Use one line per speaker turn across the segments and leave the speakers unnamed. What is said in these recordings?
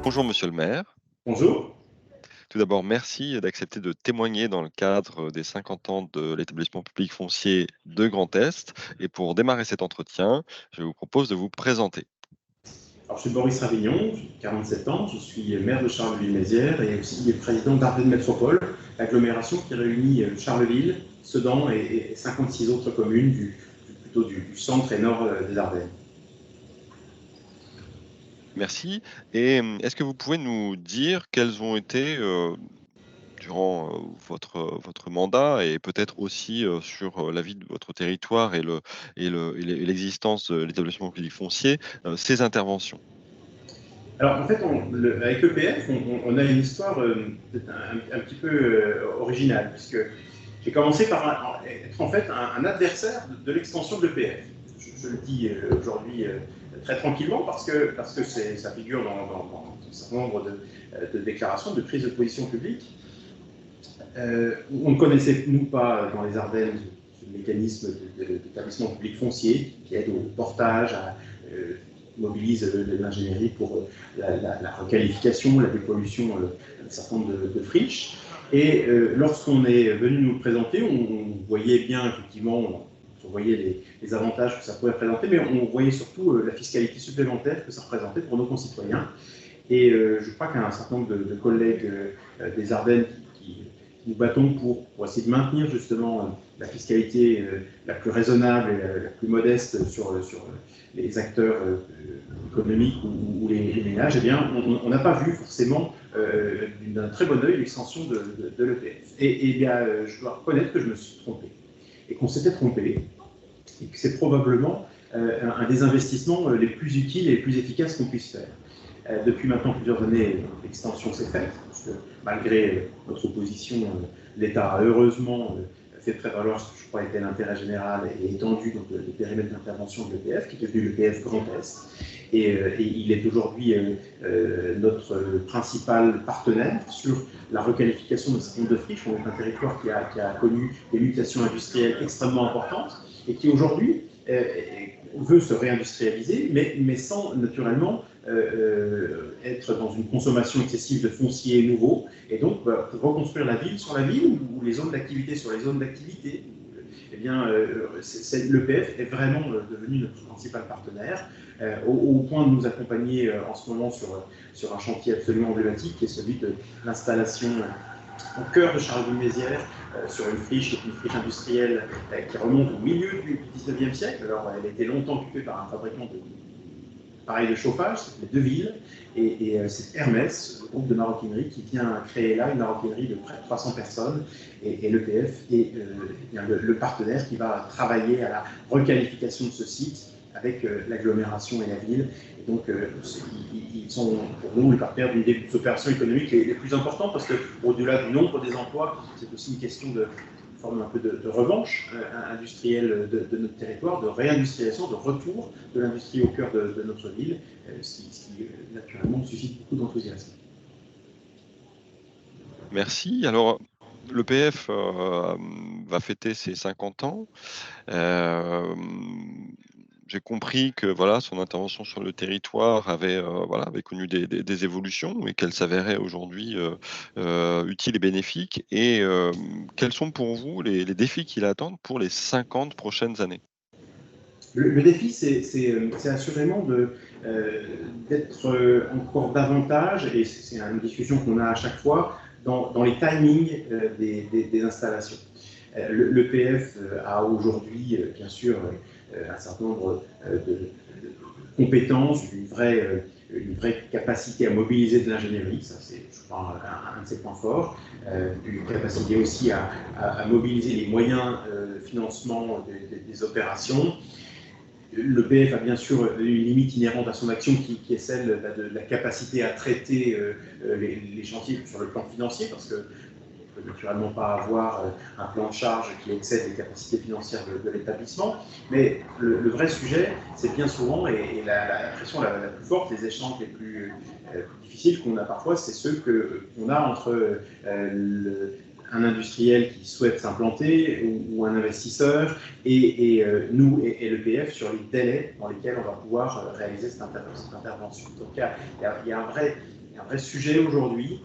Bonjour monsieur le maire.
Bonjour.
Tout d'abord, merci d'accepter de témoigner dans le cadre des 50 ans de l'établissement public foncier de Grand Est. Et pour démarrer cet entretien, je vous propose de vous présenter.
Alors, je suis Boris Ravignon, j'ai 47 ans, je suis maire de Charleville-Mézières et aussi président d'Ardennes Métropole, l'agglomération qui réunit Charleville, Sedan et 56 autres communes plutôt du centre et nord des Ardennes.
Merci. Et est-ce que vous pouvez nous dire quels ont été, durant votre mandat et peut-être aussi sur la vie de votre territoire et l'existence de l'établissement public foncier, ces interventions?
Alors en fait, avec l'EPF, on a une histoire peut-être un petit peu originale, puisque j'ai commencé par être en fait un adversaire de l'extension de l'EPF. Je le dis aujourd'hui très tranquillement parce que ça figure dans un certain nombre de déclarations, de prises de position publique. On ne connaissait, nous, pas dans les Ardennes, ce mécanisme d'établissement public foncier qui aide au portage, mobilise de l'ingénierie pour la requalification, la dépollution d'un certain nombre de friches. Et lorsqu'on est venu nous le présenter, on voyait bien, effectivement, on voyait les avantages que ça pouvait présenter, mais on voyait surtout la fiscalité supplémentaire que ça représentait pour nos concitoyens. Et je crois qu'un certain nombre de collègues des Ardennes qui nous battons pour essayer de maintenir justement la fiscalité la plus raisonnable et la plus modeste sur les acteurs économiques ou les ménages, eh bien, on n'a pas vu forcément d'un très bon œil l'extension de l'EPF. Et bien, je dois reconnaître que je me suis trompé. Et qu'on s'était trompé, et que c'est probablement un des investissements les plus utiles et les plus efficaces qu'on puisse faire. Depuis maintenant plusieurs années, l'extension s'est faite, parce que malgré notre opposition, l'État a heureusement fait prévaloir ce que je crois était l'intérêt général et étendu donc, le périmètre d'intervention de l'EPF, qui est devenu l'EPF Grand Est. Et il est aujourd'hui notre principal partenaire sur la requalification de certain nombre de friches. On est un territoire qui a connu des mutations industrielles extrêmement importantes et qui aujourd'hui veut se réindustrialiser, mais sans naturellement être dans une consommation excessive de foncier nouveau, et donc pour reconstruire la ville sur la ville, ou les zones d'activité sur les zones d'activité. Eh bien, l'EPF est vraiment devenu notre principal partenaire, au point de nous accompagner en ce moment sur un chantier absolument emblématique, qui est celui de l'installation au cœur de Charleville-Mézières, sur une friche industrielle qui remonte au milieu du 19e siècle. Alors, elle a été longtemps occupée par un fabricant d'appareils de chauffage, c'est Deville, et c'est Hermès, le groupe de maroquinerie, qui vient créer là une maroquinerie de près de 300 personnes, et l'EPF est le partenaire qui va travailler à la requalification de ce site avec l'agglomération et la ville. Et donc, ils sont pour nous les partenaires d'une des opérations économiques les plus importantes, parce qu'au-delà du nombre des emplois, c'est aussi une question de forme un peu de revanche industrielle de notre territoire, de réindustrialisation, de retour de l'industrie au cœur de notre ville, ce qui naturellement suscite beaucoup d'enthousiasme.
Merci. Alors, l'EPF va fêter ses 50 ans. J'ai compris que voilà, son intervention sur le territoire avait connu des évolutions et qu'elle s'avérait aujourd'hui utile et bénéfique. Et quels sont pour vous les défis qui l'attendent pour les 50 prochaines années?
Le défi, c'est assurément d'être encore davantage, et c'est une discussion qu'on a à chaque fois, dans les timings des installations. L'EPF a aujourd'hui, bien sûr, un certain nombre de compétences, une vraie capacité à mobiliser de l'ingénierie, ça c'est, je crois, un de ses points forts, une capacité aussi à mobiliser les moyens de financement des opérations. L'EPF a bien sûr une limite inhérente à son action qui est celle de la capacité à traiter les chantiers sur le plan financier, parce que ne peut naturellement pas avoir un plan de charge qui excède les capacités financières de l'établissement. Mais le vrai sujet, c'est bien souvent, et la pression la plus forte, les échanges les plus difficiles qu'on a parfois, c'est ceux qu'on a entre un industriel qui souhaite s'implanter ou un investisseur et nous et l'EPF sur les délais dans lesquels on va pouvoir réaliser cette intervention. Donc il y a un un vrai sujet aujourd'hui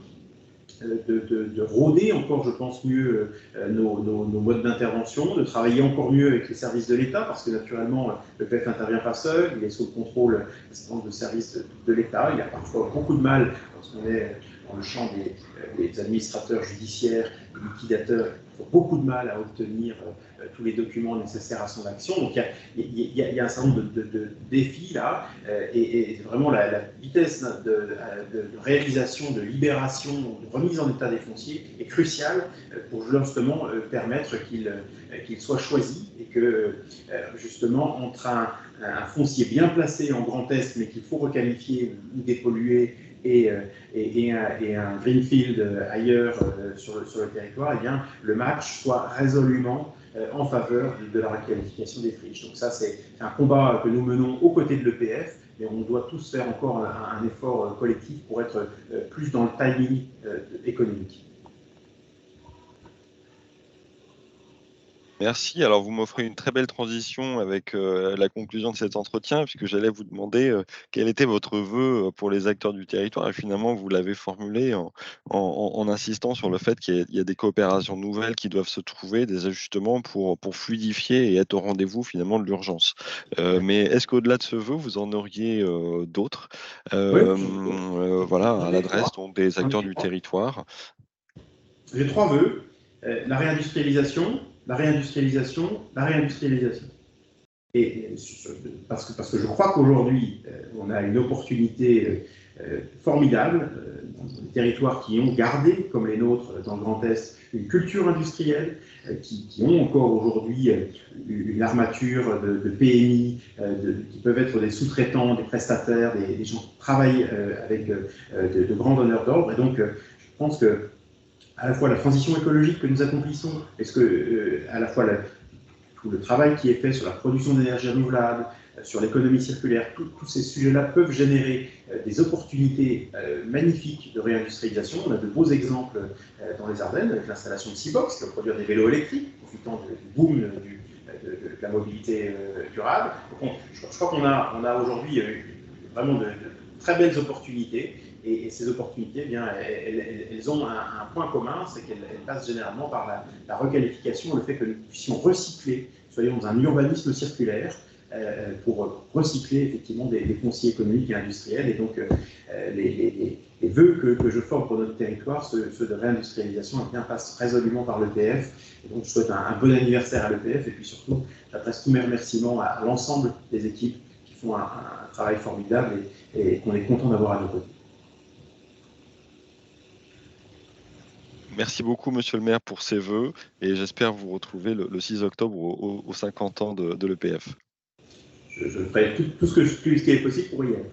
de rôder encore, je pense, mieux nos modes d'intervention, de travailler encore mieux avec les services de l'État, parce que naturellement, le PF n'intervient pas seul, il est sous le contrôle d'un certain nombre de services de l'État. Il a parfois beaucoup de mal, lorsqu'on est dans le champ des administrateurs judiciaires, des liquidateurs, il faut beaucoup de mal à obtenir tous les documents nécessaires à son action. Donc il y a un certain nombre de défis là, et vraiment la vitesse de réalisation, de libération, de remise en état des fonciers est cruciale pour justement permettre qu'il soit choisi, et que justement entre un foncier bien placé en Grand Est mais qu'il faut requalifier ou dépolluer et un greenfield ailleurs sur le territoire, eh bien, le match soit résolument en faveur de la requalification des friches. Donc ça, c'est un combat que nous menons aux côtés de l'EPF, et on doit tous faire encore un effort collectif pour être plus dans le timing économique.
Merci. Alors, vous m'offrez une très belle transition avec la conclusion de cet entretien, puisque j'allais vous demander quel était votre vœu pour les acteurs du territoire. Et finalement, vous l'avez formulé en insistant sur le fait qu'il y a des coopérations nouvelles qui doivent se trouver, des ajustements pour fluidifier et être au rendez-vous finalement de l'urgence. Mais est-ce qu'au-delà de ce vœu, vous en auriez d'autres,
Oui,
voilà, à l'adresse donc des acteurs du territoire?
J'ai trois vœux. La réindustrialisation, la réindustrialisation, la réindustrialisation. Et parce que je crois qu'aujourd'hui, on a une opportunité formidable dans des territoires qui ont gardé, comme les nôtres dans le Grand Est, une culture industrielle, qui ont encore aujourd'hui une armature de PMI, qui peuvent être des sous-traitants, des prestataires, des gens qui travaillent avec de grands donneurs d'ordre. Et donc, je pense que à la fois la transition écologique que nous accomplissons, est-ce que à la fois tout le travail qui est fait sur la production d'énergie renouvelable, sur l'économie circulaire, tous ces sujets-là peuvent générer des opportunités magnifiques de réindustrialisation. On a de beaux exemples dans les Ardennes avec l'installation de Seabox qui va produire des vélos électriques, profitant du boom de la mobilité durable. Donc je crois qu'on a aujourd'hui vraiment de très belles opportunités. Et ces opportunités, eh bien, elles ont un point commun, c'est qu'elles passent généralement par la requalification, le fait que nous puissions recycler, soyons dans un urbanisme circulaire, pour recycler effectivement des fonciers économiques et industriels. Et donc, les vœux que je forme pour notre territoire, ceux de réindustrialisation, eh bien, passent résolument par l'EPF. Et donc, je souhaite un bon anniversaire à l'EPF, et puis surtout, j'adresse tous mes remerciements à l'ensemble des équipes qui font un travail formidable et qu'on est content d'avoir à nos côtés.
Merci beaucoup, monsieur le maire, pour ces vœux, et j'espère vous retrouver le 6 octobre aux 50 ans de l'EPF.
Je ferai tout ce qui est possible pour y être.